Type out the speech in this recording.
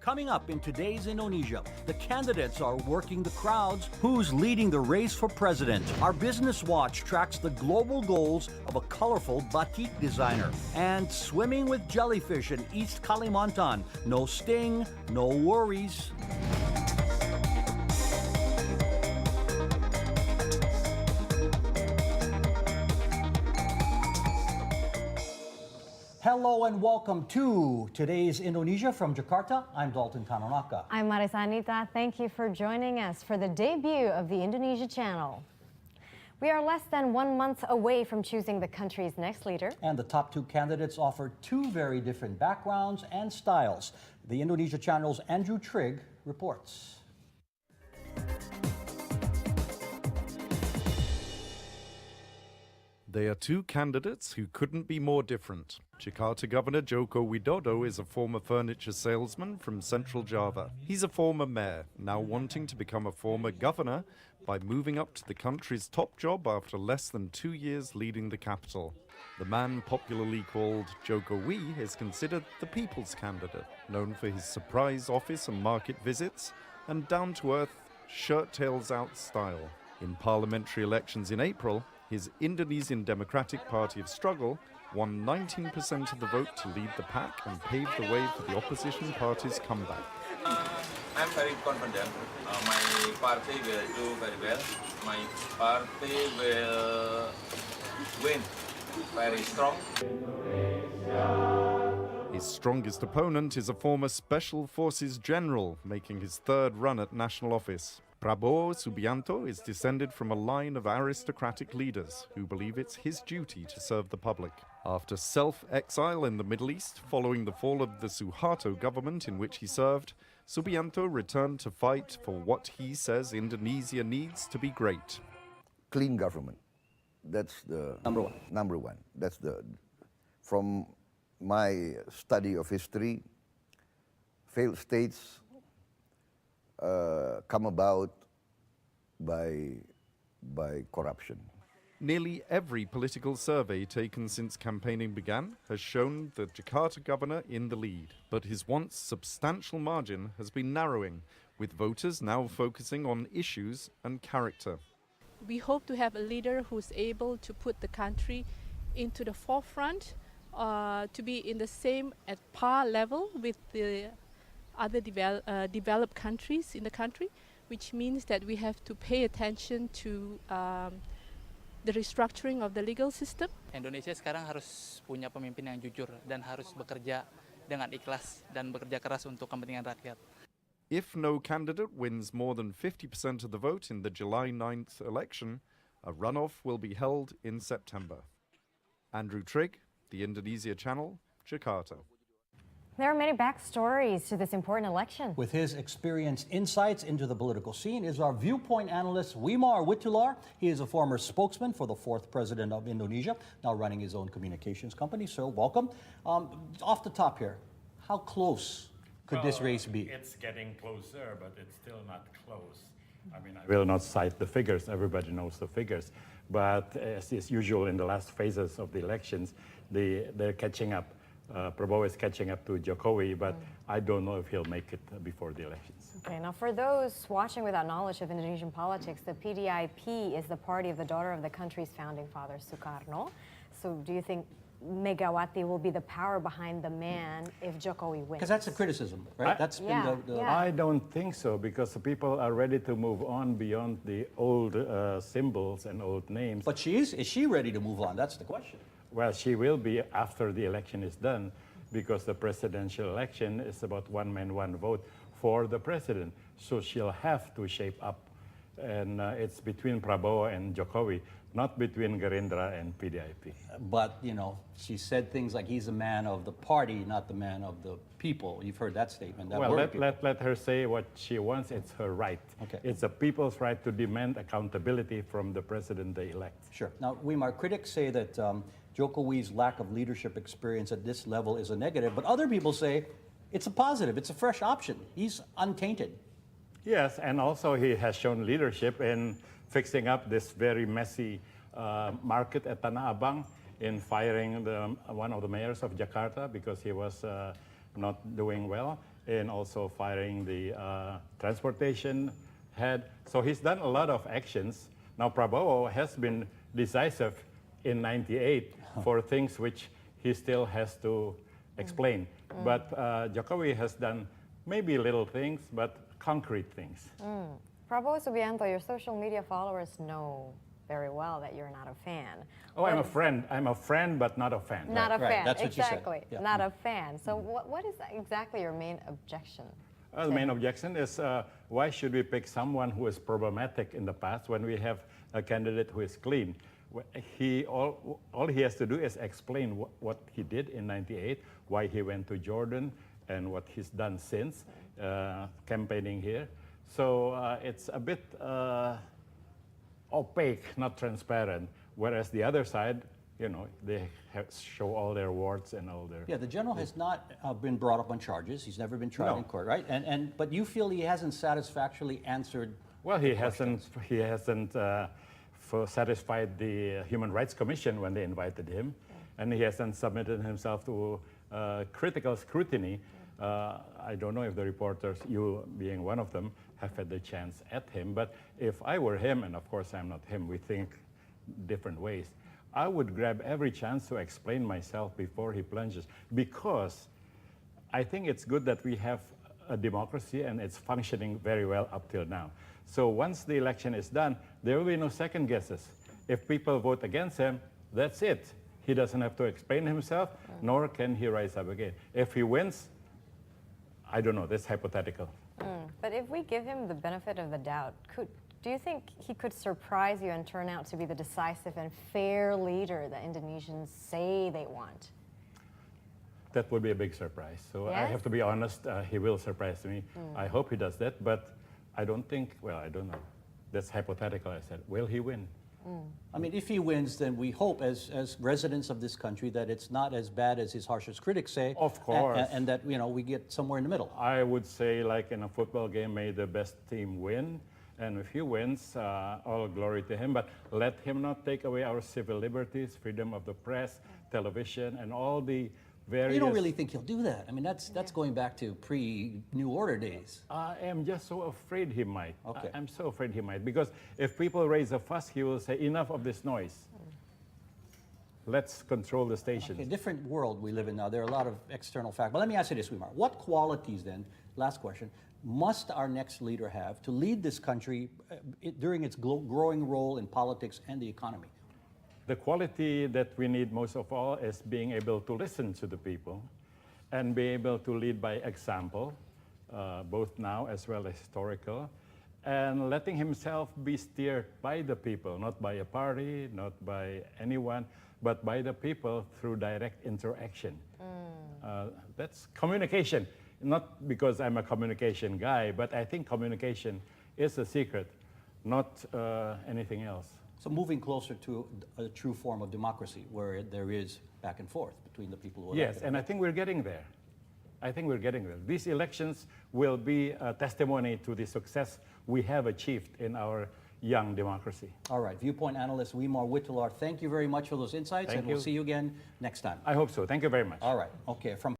Coming up in today's Indonesia, the candidates are working the crowds. Who's leading the race for president? Our Business Watch tracks the global goals of a colorful batik designer. And swimming with jellyfish in East Kalimantan. No sting, no worries. Hello and welcome to today's Indonesia from Jakarta. I'm Dalton Tanonaka. I'm Marisa Anita. Thank you for joining us for the debut of the Indonesia channel. We are less than 1 month away from choosing the country's next leader. And the top two candidates offer two very different backgrounds and styles. The Indonesia channel's Andrew Trigg reports. They are two candidates who couldn't be more different. Jakarta Governor Joko Widodo is a former furniture salesman from Central Java. He's a former mayor, now wanting to become a former governor by moving up to the country's top job after less than 2 years leading the capital. The man popularly called Jokowi is considered the people's candidate, known for his surprise office and market visits and down-to-earth, shirt-tails-out style. In parliamentary elections in April, his Indonesian Democratic Party of Struggle won 19% of the vote to lead the pack and pave the way for the opposition party's comeback. I'm very confident. My party will do very well. My party will win very strong. His strongest opponent is a former Special Forces general, making his third run at national office. Prabowo Subianto is descended from a line of aristocratic leaders who believe it's his duty to serve the public. After self-exile in the Middle East following the fall of the Suharto government in which he served, Subianto returned to fight for what he says Indonesia needs to be great. Clean government. That's the number one. That's the, from my study of history, failed states come about by corruption. Nearly every political survey taken since campaigning began has shown the Jakarta governor in the lead. But his once substantial margin has been narrowing, with voters now focusing on issues and character. We hope to have a leader who's able to put the country into the forefront, to be in the same at par level with the other developed countries in the country, which means that we have to pay attention to the restructuring of the legal system. Indonesia sekarang harus punya pemimpin yang jujur dan harus bekerja dengan ikhlas dan bekerja keras untuk kepentingan rakyat. If no candidate wins more than 50% of the vote in the July 9th election, a runoff will be held in September. Andrew Trigg, the Indonesia Channel, Jakarta. There are many backstories to this important election. With his experienced insights into the political scene is our viewpoint analyst, Wimar. He is a former spokesman for the fourth president of Indonesia, now running his own communications company. Sir, welcome. Off the top here, how close could this race be? It's getting closer, but it's still not close. I mean, I will not cite the figures. Everybody knows the figures. But as is usual in the last phases of the elections, they're catching up. Prabowo is catching up to Jokowi, but I don't know if he'll make it before the elections. Okay, now for those watching without knowledge of Indonesian politics, the PDIP is the party of the daughter of the country's founding father, Sukarno. So do you think Megawati will be the power behind the man if Jokowi wins? Because that's a criticism, right? That's been the... I don't think so, because the people are ready to move on beyond the old symbols and old names. But is she ready to move on? That's the question. Well, she will be after the election is done, because the presidential election is about one man, one vote for the president. So she'll have to shape up. And it's between Prabowo and Jokowi, not between Gerindra and PDIP. But, you know, she said things like he's a man of the party, not the man of the people. You've heard that statement. That well, let her say what she wants. It's her right. Okay. It's the people's right to demand accountability from the president they elect. Sure. Now, Wimar, critics say that Jokowi's lack of leadership experience at this level is a negative, but other people say it's a positive. It's a fresh option. He's untainted. Yes, and also he has shown leadership in fixing up this very messy market at Tanah Abang, in firing one of the mayors of Jakarta because he was not doing well. in also firing the transportation head. So he's done a lot of actions. Now Prabowo has been decisive in '98 for things which he still has to explain. But Jokowi has done maybe little things, but concrete things. Prabowo Subianto, your social media followers know very well that you're not a fan. Oh, I'm a friend. I'm a friend, but not a fan. Not a fan, That's what you said. exactly. Yeah. Not a fan. So what is exactly your main objection? The main objection is why should we pick someone who is problematic in the past when we have a candidate who is clean? All he has to do is explain what he did in '98, why he went to Jordan, and what he's done since campaigning here. So it's a bit opaque, not transparent. Whereas the other side, you know, they show all their warts and all their... Yeah, the general has not been brought up on charges. He's never been tried in court, right? But you feel he hasn't satisfactorily answered. Well, he hasn't satisfied the Human Rights Commission when they invited him, and he hasn't submitted himself to critical scrutiny. I don't know if the reporters, you being one of them, have had the chance at him, but if I were him, and of course I'm not him, we think different ways, I would grab every chance to explain myself before he plunges, because I think it's good that we have a democracy and it's functioning very well up till now. So once the election is done, there will be no second guesses. If people vote against him, that's it. He doesn't have to explain himself, nor can he rise up again. If he wins, I don't know, that's hypothetical. But if we give him the benefit of the doubt, do you think he could surprise you and turn out to be the decisive and fair leader that Indonesians say they want? That would be a big surprise. So I Yes? have to be honest, he will surprise me. I hope he does that, but I don't think, well, I don't know. That's hypothetical, I said. Will he win? I mean, if he wins, then we hope, as residents of this country, that it's not as bad as his harshest critics say. Of course. And that, you know, we get somewhere in the middle. I would say, like in a football game, may the best team win. And if he wins, all glory to him. But let him not take away our civil liberties, freedom of the press, television, and all the various... You don't really think he'll do that. I mean, that's going back to pre-New Order days. I am just so afraid he might. Okay. I'm so afraid he might. Because if people raise a fuss, he will say, enough of this noise. Let's control the stations. Okay, different world we live in now. There are a lot of external factors. But let me ask you this, Wimar. What qualities then, last question, must our next leader have to lead this country during its growing role in politics and the economy? The quality that we need most of all is being able to listen to the people and be able to lead by example, both now as well as historical, and letting himself be steered by the people, not by a party, not by anyone, but by the people through direct interaction. That's communication. Not because I'm a communication guy, but I think communication is the secret, not anything else. So moving closer to a true form of democracy where there is back and forth between the people who are Yes, and I think we're getting there. I think we're getting there. These elections will be a testimony to the success we have achieved in our young democracy. All right, viewpoint analyst Wimar Witelar, thank you very much for those insights, Thank and we'll you. see you again next time. I hope so. Thank you very much. All right, okay. From